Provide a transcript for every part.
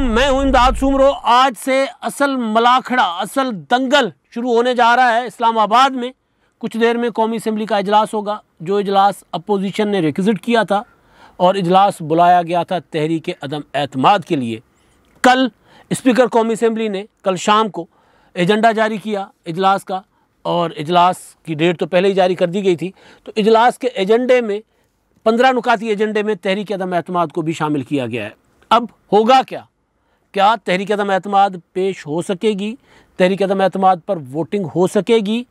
मैं हूं इमदाद सुमरो। आज से असल मलाखड़ा, असल दंगल शुरू होने जा रहा है इस्लामाबाद में। कुछ देर में कौमी असम्बली का इजलास होगा, जो इजलास अपोजिशन ने रिक्विजिट किया था और इजलास बुलाया गया था तहरीक अदम एतमाद के लिए। कल स्पीकर कौमी असम्बली ने कल शाम को एजेंडा जारी किया इजलास का, और इजलास की डेट तो पहले ही जारी कर दी गई थी। तो इजलास के एजेंडे में 15 नुकाती एजेंडे में तहरीक अदम एतमाद को भी शामिल किया गया है। अब होगा क्या तहरीक अदम एतमाद पेश हो सकेगी? तहरीक अदम एतमाद पर वोटिंग हो सकेगी?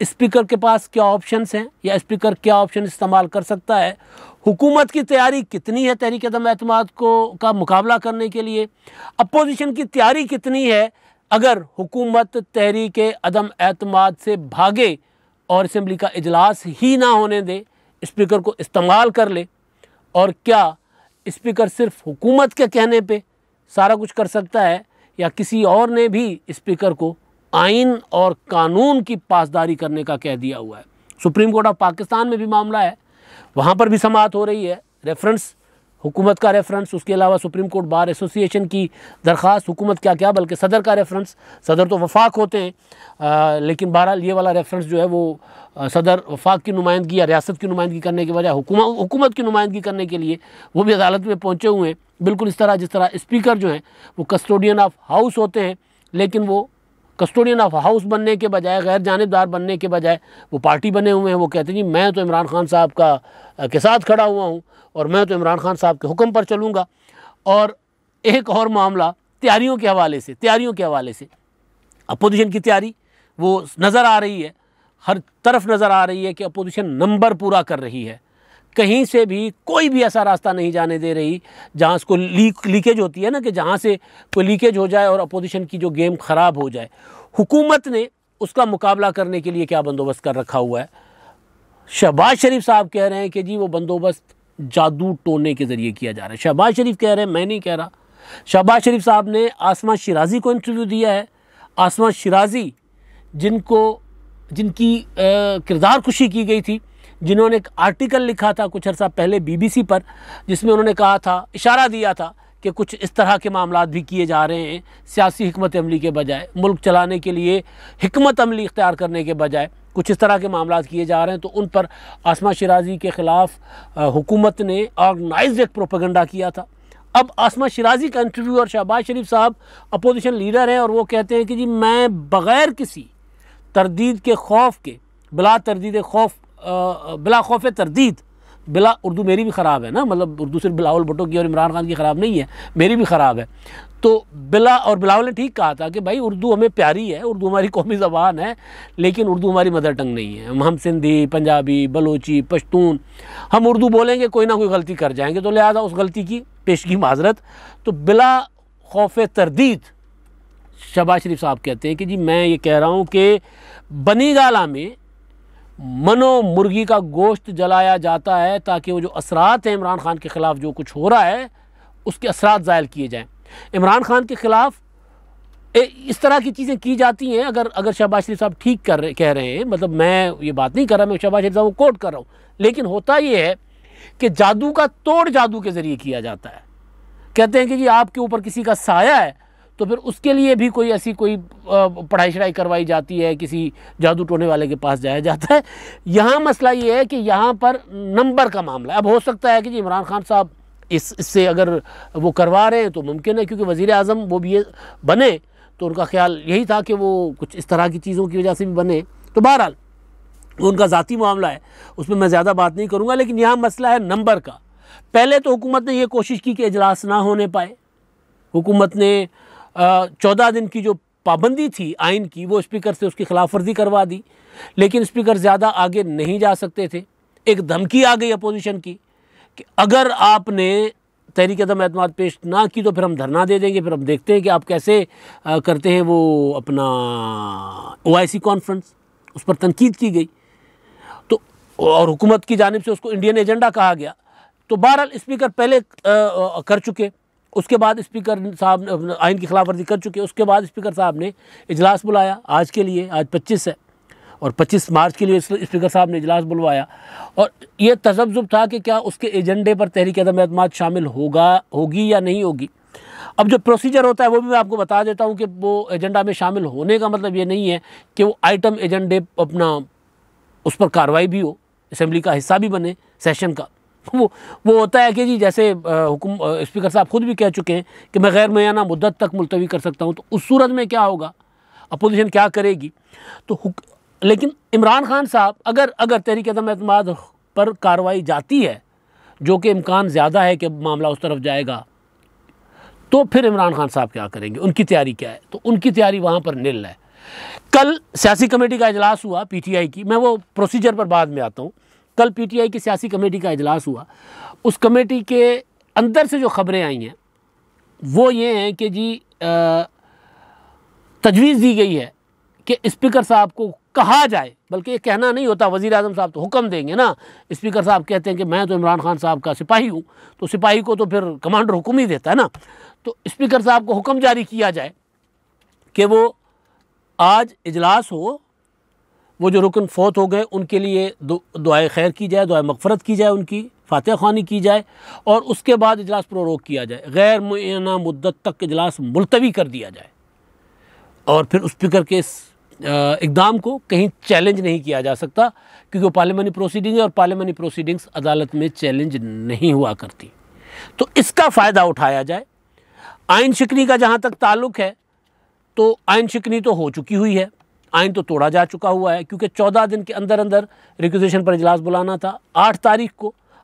स्पीकर के पास क्या ऑप्शंस हैं, या स्पीकर क्या ऑप्शन इस्तेमाल कर सकता है? हुकूमत की तैयारी कितनी है तहरीक अदम एतमाद का मुकाबला करने के लिए? अपोजिशन की तैयारी कितनी है अगर हुकूमत तहरीक अदम एतमाद से भागे और असम्बली का इजलास ही ना होने दे, स्पीकर को इस्तेमाल कर ले? और क्या स्पीकर सिर्फ हुकूमत के कहने पे सारा कुछ कर सकता है, या किसी और ने भी स्पीकर को आइन और कानून की पासदारी करने का कह दिया हुआ है? सुप्रीम कोर्ट ऑफ पाकिस्तान में भी मामला है, वहाँ पर भी समाअत हो रही है। रेफरेंस, हुकूमत का रेफरेंस, उसके अलावा सुप्रीम कोर्ट बार एसोसिएशन की दरख्वास्त, हुकूमत क्या बल्कि सदर का रेफरेंस। सदर तो वफाक होते हैं, लेकिन बहरहाल ये वाला रेफरेंस जो है वो सदर वफाक की नुमाइंदगी या रियासत की नुमाइंदगी करने के बजाय हुकूमत की नुमाइंदगी करने के लिए वो भी अदालत में पहुँचे हुए हैं। बिल्कुल इस तरह जिस तरह स्पीकर जो हैं वो कस्टोडियन ऑफ हाउस होते हैं, लेकिन वो कस्टोडियन ऑफ हाउस बनने के बजाय, गैर जानिबदार बनने के बजाय वो पार्टी बने हुए हैं। वो कहते हैं जी मैं तो इमरान खान साहब के साथ खड़ा हुआ हूँ और मैं तो इमरान खान साहब के हुक्म पर चलूँगा। और एक और मामला तैयारियों के हवाले से अपोजिशन की तैयारी वो नज़र आ रही है, हर तरफ नज़र आ रही है कि अपोजिशन नंबर पूरा कर रही है। कहीं से भी कोई भी ऐसा रास्ता नहीं जाने दे रही जहाँ उसको लीकेज होती है ना, कि जहाँ से कोई लीकेज हो जाए और अपोजिशन की जो गेम ख़राब हो जाए। हुकूमत ने उसका मुकाबला करने के लिए क्या बंदोबस्त कर रखा हुआ है? शहबाज शरीफ साहब कह रहे हैं कि जी वो बंदोबस्त जादू टोने के ज़रिए किया जा रहा है। शहबाज शरीफ कह रहे हैं, मैं नहीं कह रहा। शहबाज शरीफ साहब ने आसमा शिराज़ी को इंटरव्यू दिया है। आसमा शिराज़ी जिनकी किरदार कुशी की गई थी, जिन्होंने एक आर्टिकल लिखा था कुछ अर्सा पहले BBC पर, जिसमें उन्होंने कहा था, इशारा दिया था कि कुछ इस तरह के मामलात भी किए जा रहे हैं सियासी हिकमत अमली के बजाय, मुल्क चलाने के लिए हिकमत अमली इख्तियार करने के बजाय कुछ इस तरह के मामलात किए जा रहे हैं। तो उन पर आसमा शिराज़ी के ख़िलाफ़ हुकूमत ने ऑर्गेनाइज्ड एक प्रोपेगेंडा किया था। अब आसमा शिराज़ी का इंटरव्यू, और शहबाज शरीफ साहब अपोजिशन लीडर हैं और वो कहते हैं कि जी मैं बग़ैर किसी तरदीद के खौफ के, बिला खौफ तरदीद, बिला, उर्दू मेरी भी ख़राब है ना, मतलब उर्दू सिर्फ बिलावल भुट्टो की और इमरान खान की ख़राब नहीं है, मेरी भी ख़राब है। तो बिलावल ने ठीक कहा था कि भाई उर्दू हमें प्यारी है, उर्दू हमारी कौमी ज़बान है, लेकिन उर्दू हमारी मदर टंग नहीं है। हम सिंधी, पंजाबी, बलोची, पश्तून, हम उर्दू बोलेंगे कोई ना कोई गलती कर जाएंगे, तो लिहाजा उस गलती की पेशगी माजरत। तो बिला खौफ तरदीद शहबाज शरीफ साहब कहते हैं कि जी मैं ये कह रहा हूँ कि बनी गाला में मनो मुर्गी का गोश्त जलाया जाता है ताकि वो जो असरात हैं इमरान खान के ख़िलाफ़ जो कुछ हो रहा है उसके असरात ज़ायल किए जाएं। इमरान खान के ख़िलाफ़ इस तरह की चीज़ें की जाती हैं। अगर शहबाज शरीफ साहब ठीक कह रहे हैं, मतलब मैं ये बात नहीं कर रहा, मैं शहबाज शरीफ साहब को कोट कर रहा हूँ, लेकिन होता ये है कि जादू का तोड़ जादू के ज़रिए किया जाता है। कहते हैं कि जी आपके ऊपर किसी का साया है तो फिर उसके लिए भी कोई ऐसी कोई पढ़ाई शढ़ाई करवाई जाती है, किसी जादू टोने वाले के पास जाया जाता है। यहाँ मसला ये है कि यहाँ पर नंबर का मामला है। अब हो सकता है कि जी इमरान खान साहब इससे अगर वो करवा रहे हैं तो मुमकिन है, क्योंकि वज़ीर आज़म वो भी बने तो उनका ख्याल यही था कि वो कुछ इस तरह की चीज़ों की वजह से भी बने। तो बहरहाल उनका ज़ाती मामला है, उसमें मैं ज़्यादा बात नहीं करूँगा। लेकिन यहाँ मसला है नंबर का। पहले तो हुकूमत ने यह कोशिश की कि इजलास ना होने पाए। हुकूमत ने 14 दिन की जो पाबंदी थी आइन की, वो स्पीकर से उसकी खिलाफ वर्जी करवा दी, लेकिन स्पीकर ज़्यादा आगे नहीं जा सकते थे। एक धमकी आ गई अपोजिशन की कि अगर आपने तहरीक अदम एतमाद पेश ना की तो फिर हम धरना दे देंगे, फिर हम देखते हैं कि आप कैसे करते हैं वो अपना OIC कॉन्फ्रेंस। उस पर तनकीद की गई तो, और हुकूमत की जानिब से उसको इंडियन एजेंडा कहा गया। तो बहरहाल स्पीकर पहले कर चुके, उसके बाद स्पीकर साहब आइन की खिलाफ वर्जी कर चुके, उसके बाद स्पीकर साहब ने इजलास बुलाया आज के लिए। आज 25 है और 25 मार्च के लिए स्पीकर साहब ने इजलास बुलवाया, और ये तजब्जुब था कि क्या उसके एजेंडे पर तहरीक अदम एतमाद शामिल होगी या नहीं होगी। अब जो प्रोसीजर होता है वो भी मैं आपको बता देता हूँ कि वो एजेंडा में शामिल होने का मतलब ये नहीं है कि वो आइटम एजेंडे अपना उस पर कार्रवाई भी हो, असेंबली का हिस्सा भी बने सेशन का। वो होता है कि जी जैसे स्पीकर साहब खुद भी कह चुके हैं कि मैं गैर मुय्यना मुद्दत तक मुलतवी कर सकता हूँ। तो उस सूरत में क्या होगा, अपोजिशन क्या करेगी? तो लेकिन इमरान खान साहब अगर तहरीक अदम एतमाद पर कार्रवाई जाती है, जो कि इम्कान ज़्यादा है कि मामला उस तरफ जाएगा, तो फिर इमरान खान साहब क्या करेंगे, उनकी तैयारी क्या है? तो उनकी तैयारी वहाँ पर निल है। कल सियासी कमेटी का इजलास हुआ पीटीआई की, मैं वो प्रोसीजर पर बाद में आता हूँ। कल पीटीआई की सियासी कमेटी का इजलास हुआ। उस कमेटी के अंदर से जो खबरें आई हैं वो ये हैं कि जी तजवीज़ दी गई है कि स्पीकर साहब को कहा जाए, बल्कि ये कहना नहीं होता, वज़ीर आज़म साहब तो हुक्म देंगे ना। स्पीकर साहब कहते हैं कि मैं तो इमरान खान साहब का सिपाही हूँ, तो सिपाही को तो फिर कमांडर हुक्म ही देता है ना। तो स्पीकर साहब को हुक्म जारी किया जाए कि वो आज इजलास हो, वो जो रुकन फौत हो गए उनके लिए दुआए खैर की जाए, दुआए मगफरत की जाए, उनकी फातिहा ख़्वानी की जाए, और उसके बाद इजलास प्रोरोग किया जाए, गैर मुय्यना मुद्दत तक इजलास मुलतवी कर दिया जाए। और फिर स्पीकर के इस इक़दाम को कहीं चैलेंज नहीं किया जा सकता, क्योंकि वो पार्लियामानी प्रोसीडिंग है और पार्लियामानी प्रोसीडिंग्स अदालत में चैलेंज नहीं हुआ करती। तो इसका फ़ायदा उठाया जाए। आइन शिकनी का जहाँ तक ताल्लुक़ है, तो आइन शिकनी तो हो चुकी हुई है, आइन तो तोड़ा जा चुका हुआ है, क्योंकि 14 दिन के अंदर अंदर रिक्विजिशन पर इजलास बुलाना था।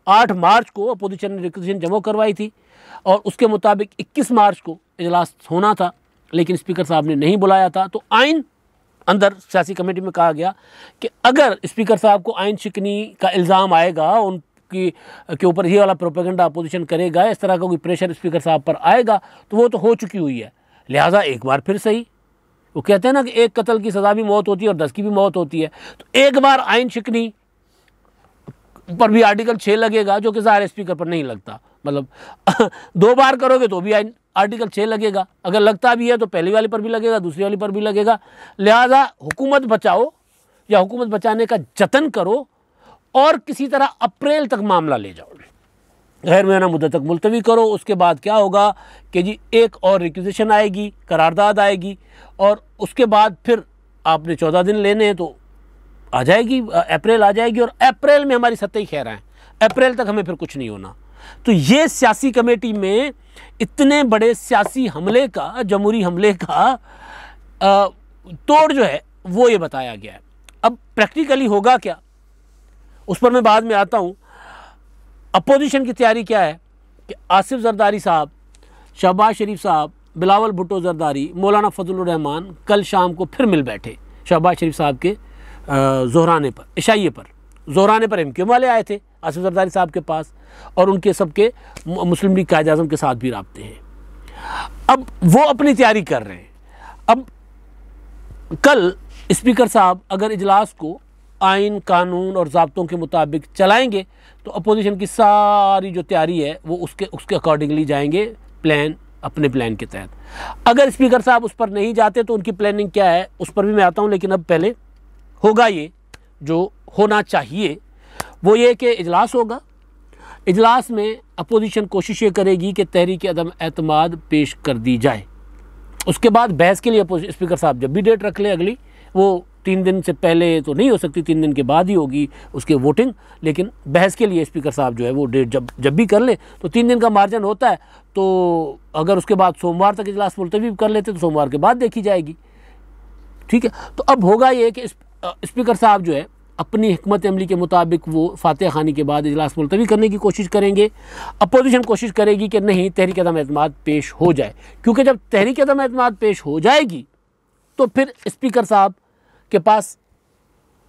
8 मार्च को अपोजिशन ने रिक्विजिशन जमा करवाई थी और उसके मुताबिक 21 मार्च को इजलास होना था, लेकिन स्पीकर साहब ने नहीं बुलाया था। तो आइन अंदर सियासी कमेटी में कहा गया कि अगर स्पीकर साहब को आइन शिकनी का इल्ज़ाम आएगा, उनकी के ऊपर ये वाला प्रोपेगेंडा अपोजिशन करेगा, इस तरह का कोई प्रेशर स्पीकर साहब पर आएगा, तो वो तो हो चुकी हुई है। लिहाजा एक बार फिर सही, वो कहते हैं ना कि एक कत्ल की सज़ा भी मौत होती है और 10 की भी मौत होती है। तो एक बार आइन शिकनी पर भी आर्टिकल 6 लगेगा, जो कि ज़ाहिर स्पीकर पर नहीं लगता। मतलब 2 बार करोगे तो भी आर्टिकल 6 लगेगा, अगर लगता भी है तो पहली वाली पर भी लगेगा, दूसरी वाली पर भी लगेगा। लिहाजा हुकूमत बचाओ या हुकूमत बचाने का जतन करो और किसी तरह अप्रैल तक मामला ले जाओ, गैर मुय्यना मुद्दत तक मुलतवी करो। उसके बाद क्या होगा कि जी एक और रिक्विजिशन आएगी, करारदाद आएगी, और उसके बाद फिर आपने 14 दिन लेने हैं तो आ जाएगी, अप्रैल आ जाएगी, और अप्रैल में हमारी सत्ता ही खैर है, अप्रैल तक हमें फिर कुछ नहीं होना। तो ये सियासी कमेटी में इतने बड़े सियासी हमले का, जमहूरी हमले का तोड़ जो है वो ये बताया गया है। अब प्रैक्टिकली होगा क्या, उस पर मैं बाद में आता हूँ। अपोजिशन की तैयारी क्या है कि आसिफ जरदारी साहब, शहबाज शरीफ साहब, बिलावल भुट्टो जरदारी, मौलाना फजलुर रहमान कल शाम को फिर मिल बैठे शहबाज शरीफ साहब के ज़ोहराने पर, इशाइये पर। ज़ोहराने पर एमक्यूएम वाले आए थे आसिफ जरदारी साहब के पास, और उनके सबके मुस्लिम लीग कायद आज़म के साथ भी राब्ते हैं। अब वो अपनी तैयारी कर रहे हैं। अब कल स्पीकर साहब अगर इजलास को आइन, कानून और ज़ाब्तों के मुताबिक चलाएंगे तो अपोजिशन की सारी जो तैयारी है वो उसके अकॉर्डिंगली जाएंगे, प्लान, अपने प्लान के तहत। अगर स्पीकर साहब उस पर नहीं जाते तो उनकी प्लानिंग क्या है उस पर भी मैं आता हूँ। लेकिन अब पहले होगा ये जो होना चाहिए, वो ये कि इजलास होगा। इजलास में अपोजिशन कोशिश ये करेगी कि तहरीक अदम एतमाद पेश कर दी जाए। उसके बाद बहस के लिए स्पीकर साहब जब भी डेट रख ले अगली, वो 3 दिन से पहले तो नहीं हो सकती, 3 दिन के बाद ही होगी उसके वोटिंग, लेकिन बहस के लिए स्पीकर साहब जो है वो डेट जब भी कर ले तो 3 दिन का मार्जिन होता है। तो अगर उसके बाद सोमवार तक इजलास मुलतवी कर लेते तो सोमवार के बाद देखी जाएगी। ठीक है, तो अब होगा ये कि स्पीकर साहब जो है अपनी हिकमत अमली के मुताबिक वो फातिहा ख़्वानी के बाद इजलास मुलतवी करने की कोशिश करेंगे। अपोजिशन कोशिश करेगी कि नहीं, तहरीक अदम एतमाद पेश हो जाए, क्योंकि जब तहरीक अदम एतमाद पेश हो जाएगी तो फिर स्पीकर साहब के पास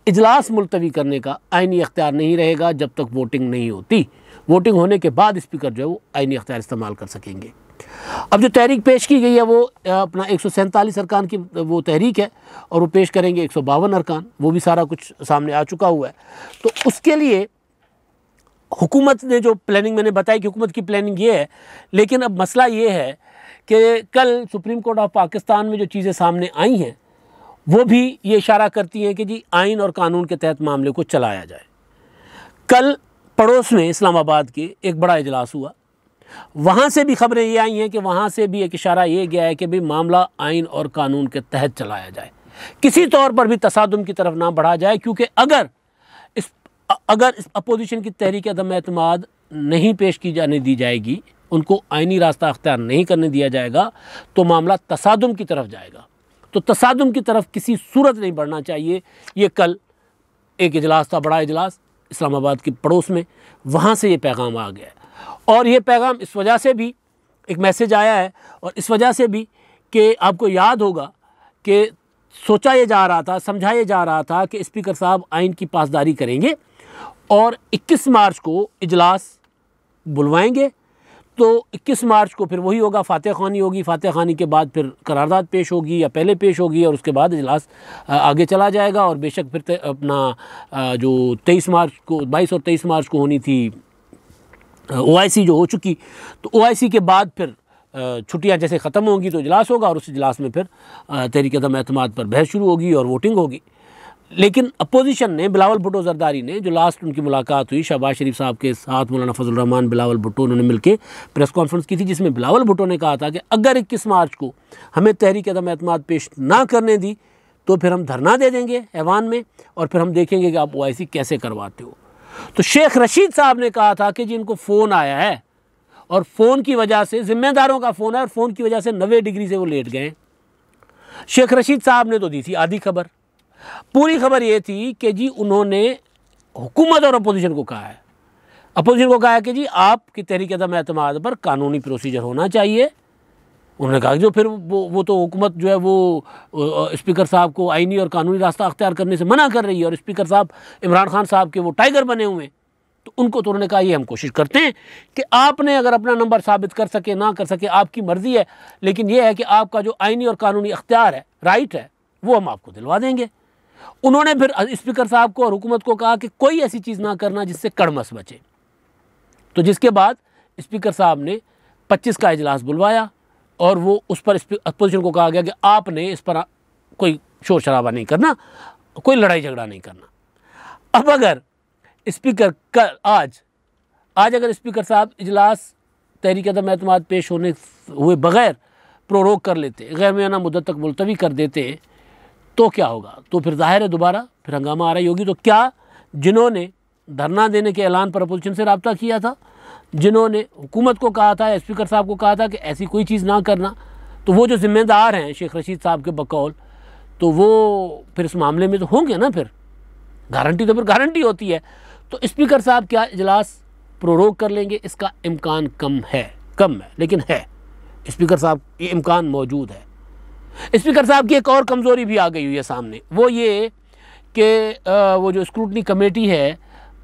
इजलास मुलतवी करने का आइनी अख्तियार नहीं रहेगा जब तक वोटिंग नहीं होती। वोटिंग होने के बाद स्पीकर जो है वो आइनी अख्तियार इस्तेमाल कर सकेंगे। अब जो तहरीक पेश की गई है वो अपना 147 अरकान की वो तहरीक है, और वो पेश करेंगे 152 अरकान, वो भी सारा कुछ सामने आ चुका हुआ है। तो उसके लिए हुकूमत ने जो प्लानिंग मैंने बताई कि हुकूमत की प्लानिंग ये है, लेकिन अब मसला ये है कि कल सुप्रीम कोर्ट ऑफ पाकिस्तान में जो चीज़ें सामने आई हैं वो भी ये इशारा करती हैं कि जी आइन और कानून के तहत मामले को चलाया जाए। कल पड़ोस में इस्लामाबाद के एक बड़ा इजलास हुआ वहाँ से भी खबरें ये आई हैं कि वहाँ से भी एक इशारा ये गया है कि भाई मामला आइन और कानून के तहत चलाया जाए, किसी तौर पर भी तसादुम की तरफ ना बढ़ा जाए, क्योंकि अगर इस अपोजिशन की तहरीक अदम एतमाद नहीं पेश की जाने दी जाएगी, उनको आइनी रास्ता अख्तियार नहीं करने दिया जाएगा, तो मामला तसादुम की तरफ जाएगा। तो तसादुम की तरफ किसी सूरत नहीं बढ़ना चाहिए। ये कल एक इजलास था, बड़ा इजलास इस्लामाबाद के पड़ोस में, वहाँ से ये पैगाम आ गया और ये पैगाम इस वजह से भी एक मैसेज आया है और इस वजह से भी कि आपको याद होगा कि सोचा ये जा रहा था, समझाया जा रहा था कि स्पीकर साहब आइन की पासदारी करेंगे और 21 मार्च को इजलास बुलवाएंगे। तो 21 मार्च को फिर वही होगा, फातह ख़्वानी होगी, फातह ख़्वानी के बाद फिर करारदाद पेश होगी या पहले पेश होगी और उसके बाद इजलास आगे चला जाएगा। और बेशक फिर अपना जो 23 मार्च को 22 और 23 मार्च को होनी थी OIC जो हो चुकी, तो OIC के बाद फिर छुट्टियां जैसे ख़त्म होंगी तो इजलास होगा और उस इजलास में फिर तहरीक अदम एतमाद पर बहस शुरू होगी और वोटिंग होगी। लेकिन अपोजिशन ने, बिलावल भुट्टो जरदारी ने, जो लास्ट उनकी मुलाकात हुई शहबाज शरीफ साहब के साथ, मौलाना फजल रहमान, बिलावल भुट्टो, उन्होंने मिलकर प्रेस कॉन्फ्रेंस की थी जिसमें बिलावल भुट्टो ने कहा था कि अगर 21 मार्च को हमें तहरीक अदम एतमाद पेश ना करने दी तो फिर हम धरना दे देंगे ऐवान में और फिर हम देखेंगे कि आप OIC कैसे करवाते हो। तो शेख रशीद साहब ने कहा था कि जिनको फ़ोन आया है और फ़ोन की वजह से, ज़िम्मेदारों का फ़ोन है और फ़ोन की वजह से 90 डिग्री से वो लेट गए। शेख रशीद साहब ने तो दी थी आधी खबर, पूरी खबर ये थी कि जी उन्होंने हुकूमत और अपोजिशन को कहा है, अपोजिशन को कहा है कि जी आपकी तहरीक अदम एतमाद पर कानूनी प्रोसीजर होना चाहिए। उन्होंने कहा कि जो फिर वो तो हुकूमत जो है वो स्पीकर साहब को आइनी और कानूनी रास्ता अख्तियार करने से मना कर रही है और स्पीकर साहब इमरान खान साहब के वो टाइगर बने हुए हैं। तो उनको तो उन्होंने कहा ये हम कोशिश करते हैं कि आपने अगर अपना नंबर साबित कर सके ना कर सके आपकी मर्ज़ी है, लेकिन ये है कि आपका जो आइनी और कानूनी अख्तियार है, राइट है, वो हम आपको दिलवा देंगे। उन्होंने फिर स्पीकर साहब को और हुकूमत को कहा कि कोई ऐसी चीज़ ना करना जिससे कड़मस बचे। तो जिसके बाद स्पीकर साहब ने 25 का इजलास बुलवाया और वो उस पर अपोजिशन को कहा गया कि आपने इस पर कोई शोर शराबा नहीं करना, कोई लड़ाई झगड़ा नहीं करना। अब अगर स्पीकर आज अगर स्पीकर साहब इजलास तहरीक अदम एतमाद पेश होने हुए बग़ैर प्रोरोग कर लेते, गैर मुअय्यना मुद्दत तक मुलतवी कर देते, तो क्या होगा? तो फिर ज़ाहिर है दोबारा फिर हंगामा आ रही होगी। तो क्या जिन्होंने धरना देने के ऐलान पर अपोजिशन से रब्ता किया था, जिन्होंने हुकूमत को कहा था, स्पीकर साहब को कहा था कि ऐसी कोई चीज़ ना करना, तो वो जो ज़िम्मेदार हैं शेख रशीद साहब के बकौल, तो वो फिर इस मामले में तो होंगे ना, फिर गारंटी तो फिर गारंटी होती है। तो स्पीकर साहब क्या इजलास प्रोरोग कर लेंगे? इसका इम्कान कम है, लेकिन है, स्पीकर साहब ये इम्कान मौजूद है। स्पीकर साहब की एक और कमज़ोरी भी आ गई हुई है सामने, वो ये कि वो जो स्क्रूटनी कमेटी है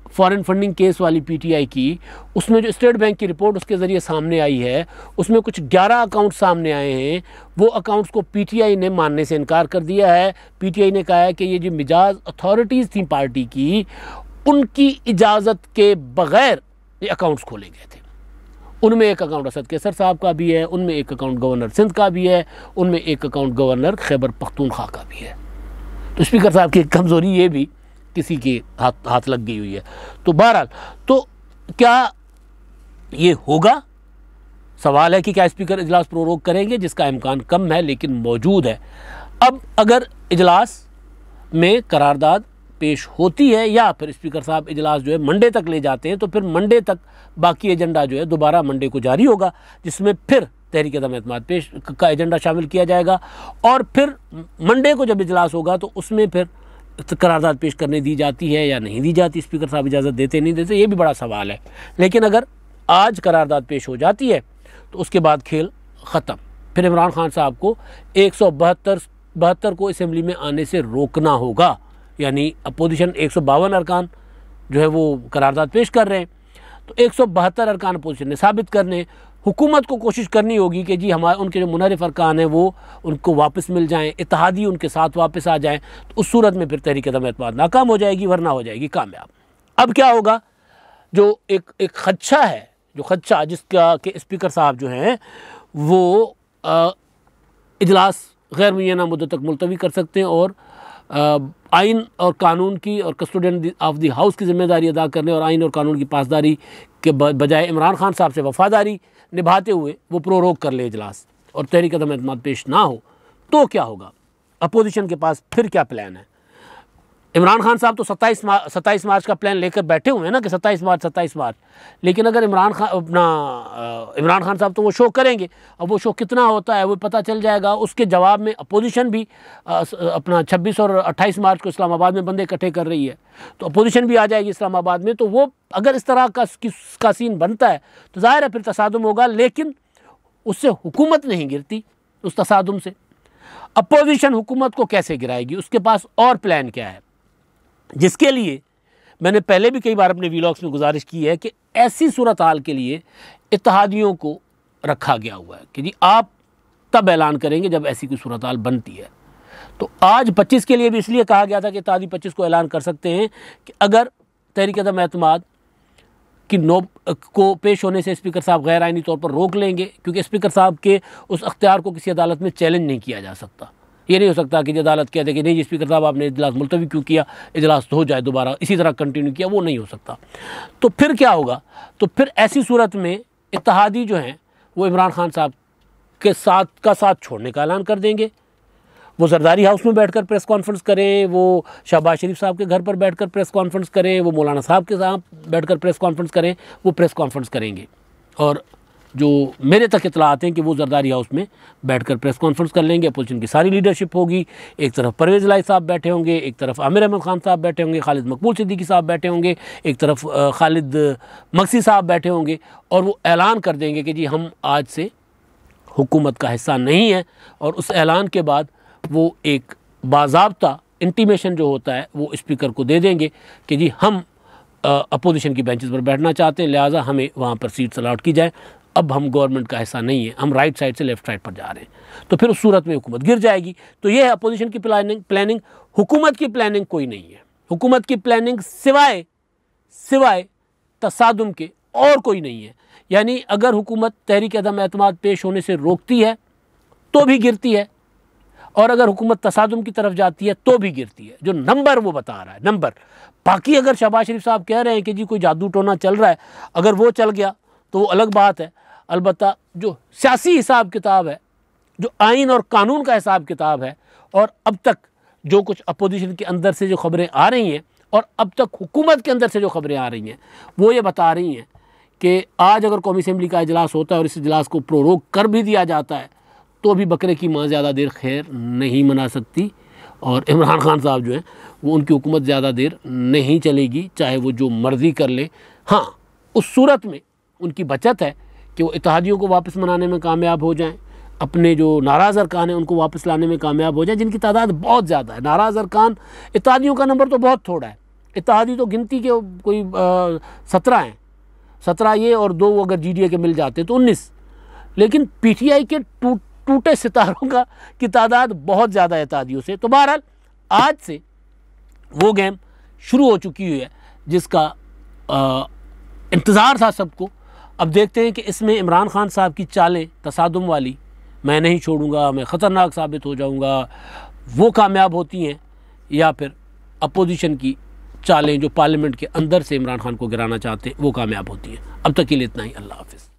फॉरेन फंडिंग केस वाली PTI की, उसमें जो स्टेट बैंक की रिपोर्ट उसके ज़रिए सामने आई है, उसमें कुछ 11 अकाउंट सामने आए हैं। वो अकाउंट्स को PTI ने मानने से इनकार कर दिया है। PTI ने कहा है कि ये जो मिजाज अथॉरिटीज़ थी पार्टी की, उनकी इजाज़त के बग़ैर ये अकाउंट्स खोले गए थे। उनमें एक अकाउंट असद कैसर साहब का भी है, उनमें एक अकाउंट गवर्नर सिंध का भी है, उनमें एक अकाउंट गवर्नर खैबर पख्तूनख्वा का भी है। तो स्पीकर साहब की कमज़ोरी ये भी किसी के हाथ लग गई हुई है। तो बहरहाल, तो क्या ये होगा? सवाल है कि क्या स्पीकर इजलास प्रोरोग करेंगे, जिसका इम्कान कम है लेकिन मौजूद है। अब अगर इजलास में करारदाद पेश होती है या फिर स्पीकर साहब इजलास जो है मंडे तक ले जाते हैं, तो फिर मंडे तक बाकी एजेंडा जो है दोबारा मंडे को जारी होगा, जिसमें फिर तहरीक अदम एतमाद पेश का एजेंडा शामिल किया जाएगा और फिर मंडे को जब इजलास होगा तो उसमें फिर करारदाद पेश करने दी जाती है या नहीं दी जाती, स्पीकर साहब इजाज़त देते नहीं देते, ये भी बड़ा सवाल है। लेकिन अगर आज पेश हो जाती है तो उसके बाद खेल ख़त्म। फिर इमरान खान साहब को 172 को असम्बली में आने से रोकना होगा, यानी अपोजिशन 152 अरकान जो है वो करारदाद पेश कर रहे हैं, तो 172 अरकान अपोजिशन ने साबित करने। हुकूमत को कोशिश करनी होगी कि जी हमारे उनके जो मुनहरिफ अरकान हैं वो उनको वापस मिल जाएं, इत्तेहादी उनके साथ वापस आ जाएं, तो उस सूरत में फिर तहरीक अदम एतमाद नाकाम हो जाएगी, वरना हो जाएगी कामयाब। अब क्या होगा? जो एक खदशा है, जो खदशा जिसका कि स्पीकर साहब जो हैं वो इजलास गैर मुअय्यना मुद्दत तक मुलतवी कर सकते हैं और आइन और कानून की और कस्टोडियन ऑफ द हाउस की जिम्मेदारी अदा करने और आइन और कानून की पासदारी के बजाय इमरान खान साहब से वफादारी निभाते हुए वो प्रोरोग कर ले इजलास और तहरीक अदम एतमाद पेश ना हो, तो क्या होगा? अपोजिशन के पास फिर क्या प्लान है? इमरान खान साहब तो 27 मार्च का प्लान लेकर बैठे हुए हैं ना कि 27 मार्च, लेकिन अगर इमरान खान साहब तो वो शो करेंगे। अब वो शो कितना होता है वो पता चल जाएगा। उसके जवाब में अपोजिशन भी अपना 26 और 28 मार्च को इस्लामाबाद में बंदे इकट्ठे कर रही है, तो अपोजिशन भी आ जाएगी इस्लामाबाद में। तो वो अगर इस तरह का सीन बनता है तो ज़ाहिर है फिर तसादुम होगा, लेकिन उससे हुकूमत नहीं गिरती उस तसादुम से। अपोजिशन हुकूमत को कैसे गिराएगी? उसके पास और प्लान क्या है, जिसके लिए मैंने पहले भी कई बार अपने वीलॉग्स में गुजारिश की है कि ऐसी सूरत हाल के लिए इत्तेहादियों को रखा गया हुआ है कि जी आप तब ऐलान करेंगे जब ऐसी कोई सूरत हाल बनती है। तो आज 25 के लिए भी इसलिए कहा गया था कि इत्तेहादी 25 को ऐलान कर सकते हैं कि अगर तहरीक अदम एतमाद की नोब को पेश होने से स्पीकर साहब गैर आइनी तौर पर रोक लेंगे, क्योंकि स्पीकर साहब के उस अख्तियार को किसी अदालत में चैलेंज नहीं किया जा सकता। ये नहीं हो सकता कि अदालत कह दे कि नहीं स्पीकर साहब आपने इजलास मुलतवी क्यों किया, इजलास तो हो जाए दोबारा इसी तरह कंटिन्यू किया, वो नहीं हो सकता। तो फिर क्या होगा? तो फिर ऐसी सूरत में इत्तेहादी जो हैं वो इमरान खान साहब के साथ छोड़ने का ऐलान कर देंगे। वो जरदारी हाउस में बैठकर प्रेस कॉन्फ्रेंस करें, वो शहबाज शरीफ साहब के घर पर बैठकर प्रेस कॉन्फ्रेंस करें, वो मौलाना साहब के साथ बैठकर प्रेस कॉन्फ्रेंस करें, वो प्रेस कॉन्फ्रेंस करेंगे। और जो मेरे तक इतला आते हैं कि वो जरदारी हाउस में बैठकर प्रेस कॉन्फ्रेंस कर लेंगे। अपोजिशन की सारी लीडरशिप होगी, एक तरफ परवेज़ इलाही साहब बैठे होंगे, एक तरफ आमिर अहमद खान साहब बैठे होंगे, खालिद मकबूल सिद्दीकी साहब बैठे होंगे, एक तरफ खालिद मक्सी साहब बैठे होंगे, और वो ऐलान कर देंगे कि जी हम आज से हुकूमत का हिस्सा नहीं है। और उस ऐलान के बाद वो एक बाज़ाब्ता इंटीमेशन जो होता है वो स्पीकर को दे देंगे कि जी हम अपोजिशन की बेंचेस पर बैठना चाहते हैं, लिहाजा हमें वहाँ पर सीट्स अलाट की जाए, अब हम गवर्नमेंट का हिस्सा नहीं है, हम राइट साइड से लेफ्ट साइड पर जा रहे हैं। तो फिर उस सूरत में हुकूमत गिर जाएगी। तो ये है अपोजिशन की प्लानिंग। हुकूमत की प्लानिंग कोई नहीं है। हुकूमत की प्लानिंग सिवाय तसादुम के और कोई नहीं है। यानी अगर हुकूमत तहरीक अदम एतमाद पेश होने से रोकती है तो भी गिरती है, और अगर हुकूमत तसादुम की तरफ जाती है तो भी गिरती है। जो नंबर वो बता रहा है नंबर। बाकी अगर शहबाज शरीफ साहब कह रहे हैं कि जी कोई जादू टोना चल रहा है, अगर वो चल गया तो वो अलग बात है। अलबत्ता जो सियासी हिसाब किताब है, जो आइन और कानून का हिसाब किताब है, और अब तक जो कुछ अपोजिशन के अंदर से जो खबरें आ रही हैं और अब तक हुकूमत के अंदर से जो खबरें आ रही हैं, वो ये बता रही हैं कि आज अगर कौमी असम्बली का इजलास होता है और इस इजलास को प्रोरोग कर भी दिया जाता है तो भी बकरे की माँ ज़्यादा देर खैर नहीं मना सकती, और इमरान खान साहब जो हैं वो उनकी हुकूमत ज़्यादा देर नहीं चलेगी, चाहे वो जो मर्ज़ी कर ले। हाँ, उस सूरत में उनकी बचत है कि वो इत्तेहादियों को वापस मनाने में कामयाब हो जाएं, अपने जो नाराज़ अरकान हैं उनको वापस लाने में कामयाब हो जाएं, जिनकी तादाद बहुत ज़्यादा है। नाराज़ अरकान, इत्तेहादियों का नंबर तो बहुत थोड़ा है। इत्तेहादी तो गिनती के कोई 17 हैं, 17 ये और 2 अगर GDA के मिल जाते तो 19, लेकिन PTI के टूटे सितारों की तादाद बहुत ज़्यादा है इत्तेहादियों से। तो बहरहाल आज से वो गेम शुरू हो चुकी हुई है जिसका इंतज़ार था सबको। अब देखते हैं कि इसमें इमरान खान साहब की चालें तसादुम वाली, मैं नहीं छोड़ूंगा, मैं ख़तरनाक साबित हो जाऊंगा, वो कामयाब होती हैं, या फिर अपोजिशन की चालें जो पार्लियामेंट के अंदर से इमरान खान को गिराना चाहते हैं वो कामयाब होती हैं। अब तक के लिए इतना ही। अल्लाह हाफ़िज़।